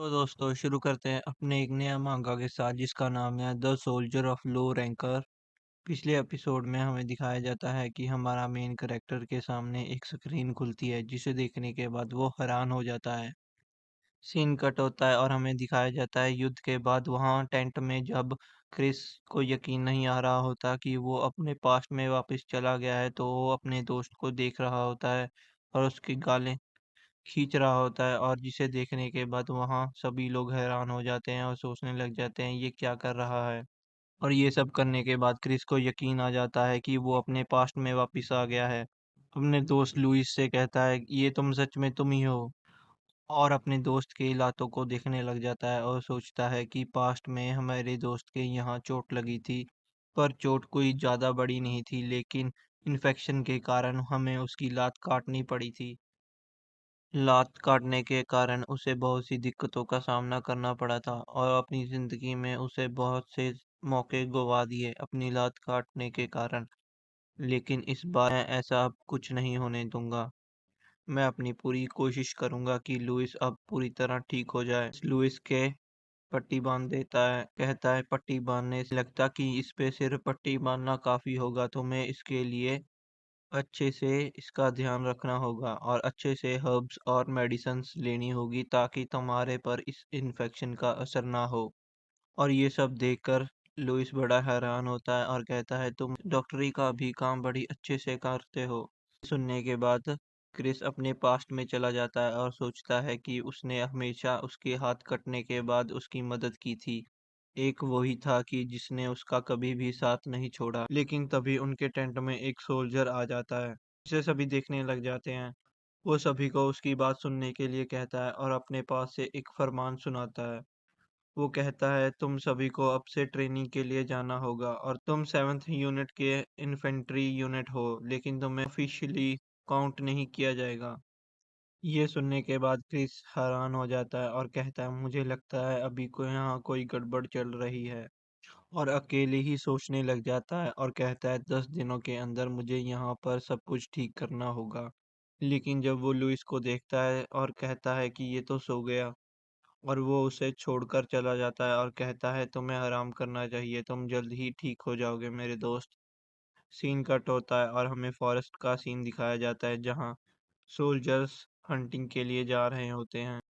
तो दोस्तों शुरू करते हैं अपने एक नया मांगा के साथ जिसका नाम है the soldier of low ranker. पिछले एपिसोड में हमें दिखाया जाता है कि हमारा मेन कैरेक्टर के सामने एक स्क्रीन खुलती है जिसे देखने के बाद वो हैरान हो जाता है। सीन कट होता है और हमें दिखाया जाता है युद्ध के बाद वहाँ टेंट में जब क्रिस को यकीन नहीं आ रहा होता कि वो अपने पास्ट में वापस चला गया है तो वो अपने दोस्त को देख रहा होता है और उसकी गालें खींच रहा होता है और जिसे देखने के बाद वहाँ सभी लोग हैरान हो जाते हैं और सोचने लग जाते हैं ये क्या कर रहा है। और ये सब करने के बाद क्रिस को यकीन आ जाता है कि वो अपने पास्ट में वापस आ गया है। अपने दोस्त लुइस से कहता है ये तुम सच में तुम ही हो और अपने दोस्त के इलाकों को देखने लग जाता है और सोचता है कि पास्ट में हमारे दोस्त के यहाँ चोट लगी थी पर चोट कोई ज़्यादा बड़ी नहीं थी लेकिन इन्फेक्शन के कारण हमें उसकी लात काटनी पड़ी थी। लात काटने के कारण उसे बहुत सी दिक्कतों का सामना करना पड़ा था और अपनी ज़िंदगी में उसे बहुत से मौके गंवा दिए अपनी लात काटने के कारण। लेकिन इस बार मैं ऐसा अब कुछ नहीं होने दूंगा। मैं अपनी पूरी कोशिश करूंगा कि लुइस अब पूरी तरह ठीक हो जाए। लुइस के पट्टी बांध देता है, कहता है पट्टी बांधने से लगता कि इस पे सिर्फ पट्टी बांधना काफ़ी होगा, तुम्हें इसके लिए अच्छे से इसका ध्यान रखना होगा और अच्छे से हर्ब्स और मेडिसिन्स लेनी होगी ताकि तुम्हारे पर इस इन्फेक्शन का असर ना हो। और ये सब देखकर लुइस बड़ा हैरान होता है और कहता है तुम डॉक्टरी का भी काम बड़ी अच्छे से करते हो। सुनने के बाद क्रिस अपने पास्ट में चला जाता है और सोचता है कि उसने हमेशा उसके हाथ कटने के बाद उसकी मदद की थी। एक वही था कि जिसने उसका कभी भी साथ नहीं छोड़ा। लेकिन तभी उनके टेंट में एक सोल्जर आ जाता है जिसे सभी देखने लग जाते हैं। वो सभी को उसकी बात सुनने के लिए कहता है और अपने पास से एक फरमान सुनाता है। वो कहता है तुम सभी को अब से ट्रेनिंग के लिए जाना होगा और तुम 7th यूनिट के इन्फेंट्री यूनिट हो लेकिन तुम्हें ऑफिशियली काउंट नहीं किया जाएगा। ये सुनने के बाद क्रिस हैरान हो जाता है और कहता है मुझे लगता है अभी को यहाँ कोई गड़बड़ चल रही है और अकेले ही सोचने लग जाता है और कहता है 10 दिनों के अंदर मुझे यहाँ पर सब कुछ ठीक करना होगा। लेकिन जब वो लुइस को देखता है और कहता है कि ये तो सो गया और वो उसे छोड़कर चला जाता है और कहता है तुम्हें आराम करना चाहिए, तुम जल्द ही ठीक हो जाओगे मेरे दोस्त। सीन कट होता है और हमें फॉरेस्ट का सीन दिखाया जाता है जहाँ सोल्जर्स हंटिंग के लिए जा रहे होते हैं।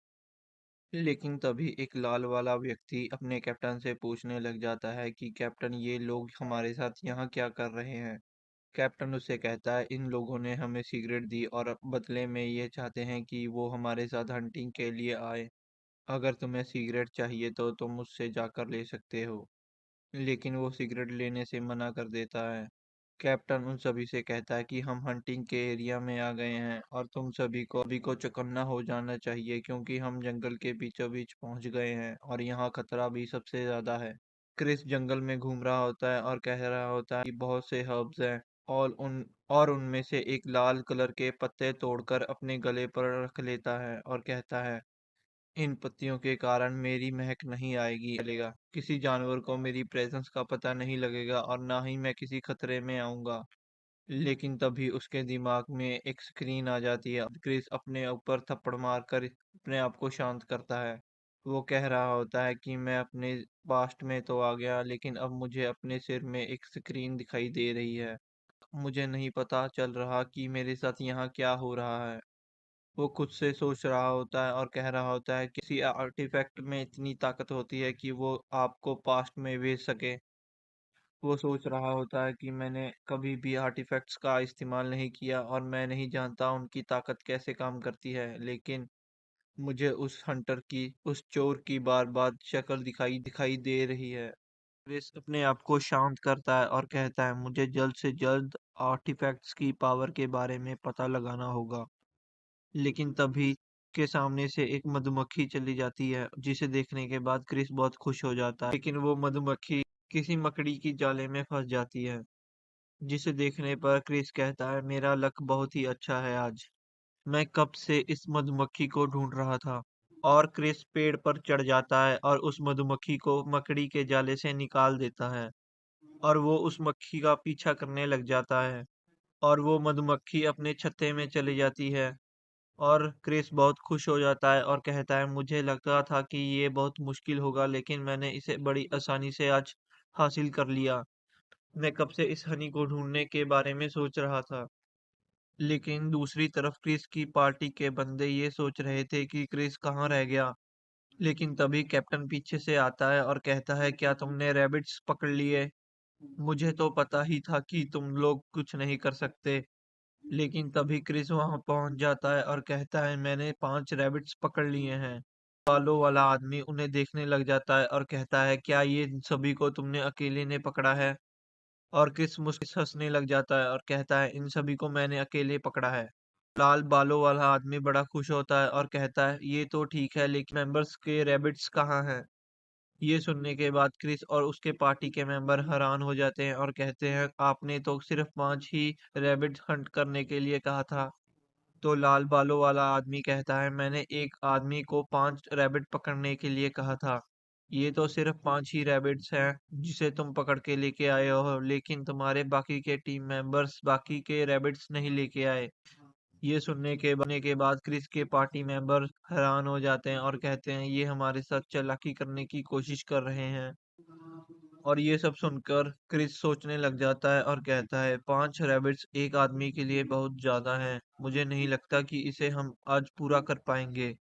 लेकिन तभी एक लाल वाला व्यक्ति अपने कैप्टन से पूछने लग जाता है कि कैप्टन ये लोग हमारे साथ यहाँ क्या कर रहे हैं। कैप्टन उससे कहता है इन लोगों ने हमें सिगरेट दी और अब बदले में ये चाहते हैं कि वो हमारे साथ हंटिंग के लिए आए। अगर तुम्हें सिगरेट चाहिए तो तुम मुझसे जाकर ले सकते हो। लेकिन वो सिगरेट लेने से मना कर देता है। कैप्टन उन सभी से कहता है कि हम हंटिंग के एरिया में आ गए हैं और तुम सभी को चौकन्ना हो जाना चाहिए क्योंकि हम जंगल के बीचों बीच पहुंच गए हैं और यहाँ खतरा भी सबसे ज्यादा है। क्रिस जंगल में घूम रहा होता है और कह रहा होता है कि बहुत से हर्ब्स हैं और उनमें से एक लाल कलर के पत्ते तोड़कर अपने गले पर रख लेता है और कहता है इन पत्तियों के कारण मेरी महक नहीं आएगी चलेगा, किसी जानवर को मेरी प्रेजेंस का पता नहीं लगेगा और ना ही मैं किसी खतरे में आऊंगा। लेकिन तभी उसके दिमाग में एक स्क्रीन आ जाती है। क्रिस अपने ऊपर थप्पड़ मारकर अपने आप को शांत करता है। वो कह रहा होता है कि मैं अपने पास्ट में तो आ गया लेकिन अब मुझे अपने सिर में एक स्क्रीन दिखाई दे रही है। मुझे नहीं पता चल रहा कि मेरे साथ यहाँ क्या हो रहा है। वो खुद से सोच रहा होता है और कह रहा होता है कि किसी आर्टिफैक्ट में इतनी ताकत होती है कि वो आपको पास्ट में भेज सके। वो सोच रहा होता है कि मैंने कभी भी आर्टिफैक्ट्स का इस्तेमाल नहीं किया और मैं नहीं जानता उनकी ताकत कैसे काम करती है, लेकिन मुझे उस हंटर की, उस चोर की बार बार शक्ल दिखाई दिखाई दे रही है। क्रिस अपने आप को शांत करता है और कहता है मुझे जल्द से जल्द आर्टिफैक्ट्स की पावर के बारे में पता लगाना होगा। लेकिन तभी के सामने से एक मधुमक्खी चली जाती है जिसे देखने के बाद क्रिस बहुत खुश हो जाता है। लेकिन वो मधुमक्खी किसी मकड़ी की जाले में फंस जाती है जिसे देखने पर क्रिस कहता है मेरा लक बहुत ही अच्छा है आज। मैं कब से इस मधुमक्खी को ढूंढ रहा था। और क्रिस पेड़ पर चढ़ जाता है और उस मधुमक्खी को मकड़ी के जाले से निकाल देता है और वो उस मक्खी का पीछा करने लग जाता है और वो मधुमक्खी अपने छत्ते में चली जाती है और क्रिस बहुत खुश हो जाता है और कहता है मुझे लगा था कि ये बहुत मुश्किल होगा लेकिन मैंने इसे बड़ी आसानी से आज हासिल कर लिया। मैं कब से इस हनी को ढूंढने के बारे में सोच रहा था। लेकिन दूसरी तरफ क्रिस की पार्टी के बंदे ये सोच रहे थे कि क्रिस कहाँ रह गया। लेकिन तभी कैप्टन पीछे से आता है और कहता है क्या तुमने रैबिट्स पकड़ लिए? मुझे तो पता ही था कि तुम लोग कुछ नहीं कर सकते। लेकिन तभी क्रिस वहां पहुंच जाता है और कहता है मैंने 5 रैबिट्स पकड़ लिए हैं। बालों वाला आदमी उन्हें देखने लग जाता है और कहता है क्या ये सभी को तुमने अकेले ने पकड़ा है? और क्रिस मुस्कुराकर हंसने लग जाता है और कहता है इन सभी को मैंने अकेले पकड़ा है। लाल बालों वाला आदमी बड़ा खुश होता है और कहता है ये तो ठीक है लेकिन मेंबर्स के रैबिट्स कहाँ हैं? ये सुनने के बाद क्रिस और उसके पार्टी के मेंबर हैरान हो जाते हैं और कहते हैं आपने तो सिर्फ 5 ही रैबिट हंट करने के लिए कहा था। तो लाल बालों वाला आदमी कहता है मैंने एक आदमी को 5 रैबिट पकड़ने के लिए कहा था। ये तो सिर्फ 5 ही रैबिट्स हैं जिसे तुम पकड़ के लेके आए हो लेकिन तुम्हारे बाकी के टीम मेंबर्स बाकी के रैबिट्स नहीं लेके आए। ये सुनने के बाद क्रिस के पार्टी मेंबर हैरान हो जाते हैं और कहते हैं ये हमारे साथ चालाकी करने की कोशिश कर रहे हैं। और ये सब सुनकर क्रिस सोचने लग जाता है और कहता है 5 रैबिट्स एक आदमी के लिए बहुत ज्यादा हैं। मुझे नहीं लगता कि इसे हम आज पूरा कर पाएंगे।